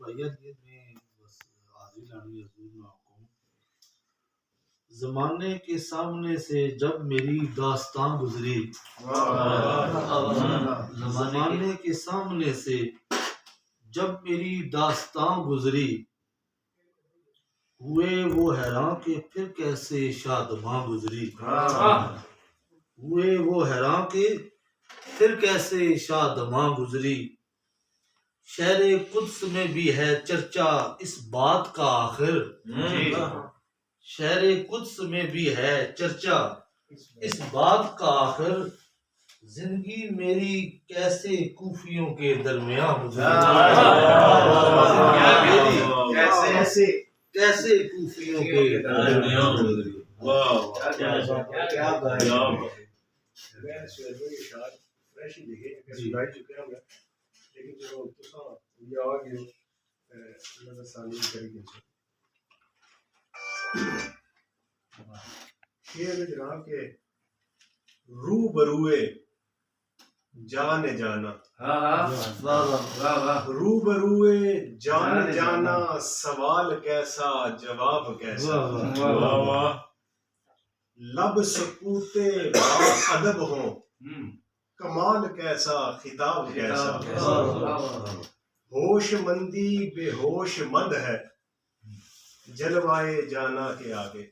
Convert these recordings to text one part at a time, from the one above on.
بھیا یہ میں بس حاضری لانی حضور میں آپ کو زمانے کے سامنے سے جب میری داستان گزری، زمانے کے سامنے سے جب میری داستان گزری، ہوئے وہ حیران کہ پھر کیسے شادماں گزری، ہوئے وہ حیران کہ پھر کیسے شادماں گزری، شہر قدس میں بھی ہے چرچا اس بات کا آخر، شہر قدس میں بھی ہے چرچا اس بات کا آخر، زندگی میری کیسے کوفیوں کے درمیان گزری، کیسے کوفیوں کے درمیان گزری۔ لیکن جو یہ آ گئے اللہ سانی کری گئے شیر جناب کے رو بروئے جان جانا، رو بروئے جان جانا، سوال کیسا جواب کیسا، لب سکوتے با ادب ہوں، کمال کیسا خطاب کیسا، ہوش مندی بے ہوش مند ہے جلوائے جانا کے آگے،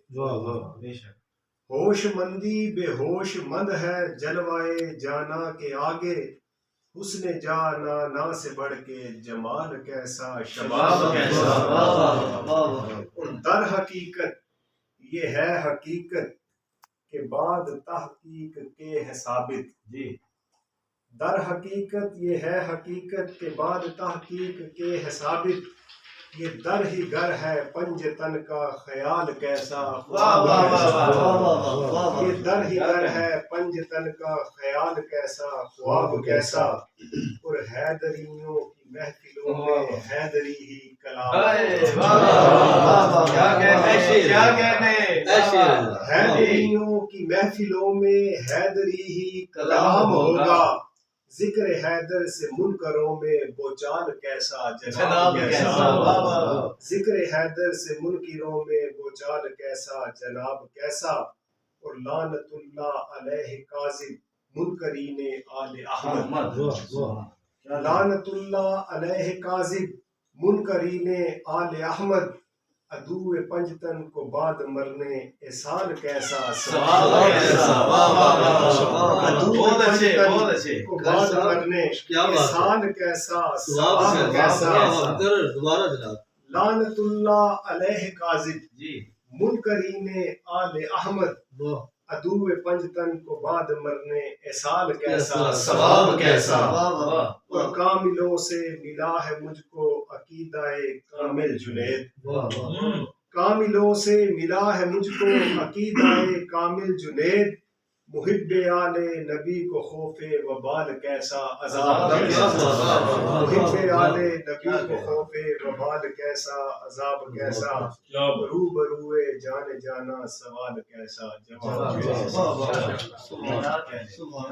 ہوش مندی بے ہوش مند ہے جلوائے جانا کے آگے، حسن جانا نا سے بڑھ کے جمال کیسا شباب کیسا، اور در حقیقت یہ ہے حقیقت کے بعد تحقیق کے ہے ثابت، در حقیقت یہ ہے حقیقت کے بعد تحقیق کے ہے ثابت، یہ در ہی گر ہے پنجتن کا خیال کیسا خواب کیسا، یہ در ہی گر ہے پنجتن کا خیال کیسا خواب کیسا، اور حیدریوں کی محفلوں میں حیدری ہی کلام، حیدریوں کی محفلوں میں حیدری ہی کلام ہوگا، ذکر حیدر سے منکروں میں بوچال کیسا جناب کیسا، ذکر حیدر سے منکروں میں بوچال کیسا جناب کیسا، اور لعنت اللہ علیہ کاذب منکرین آل احمد، لعنت اللہ علیہ کاذب منکرین آل احمد، عدو پنجتن کو بعد مرنے احسان کیسا ثواب کیسا، عدو پنجتن کو بعد مرنے احسان کیسا ثواب کیسا، لعنت اللہ علیہ کاذب منکرین آل احمد، عدو پنجتن کو بعد مرنے احسان کیسا ثواب کیسا، اور کاملوں سے ملا ہے مجھ کو عقیدہ کامل جنید، کاملوں سے ملا ہے مجھ کو عقیدہ کامل جنید، محب آل نبی کو خوف وبال کیسا عذاب کیسا، محب آل نبی کو خوف وبال کیسا عذاب کیسا، رو بروئے جان جانا سوال کیسا جواب کیسا۔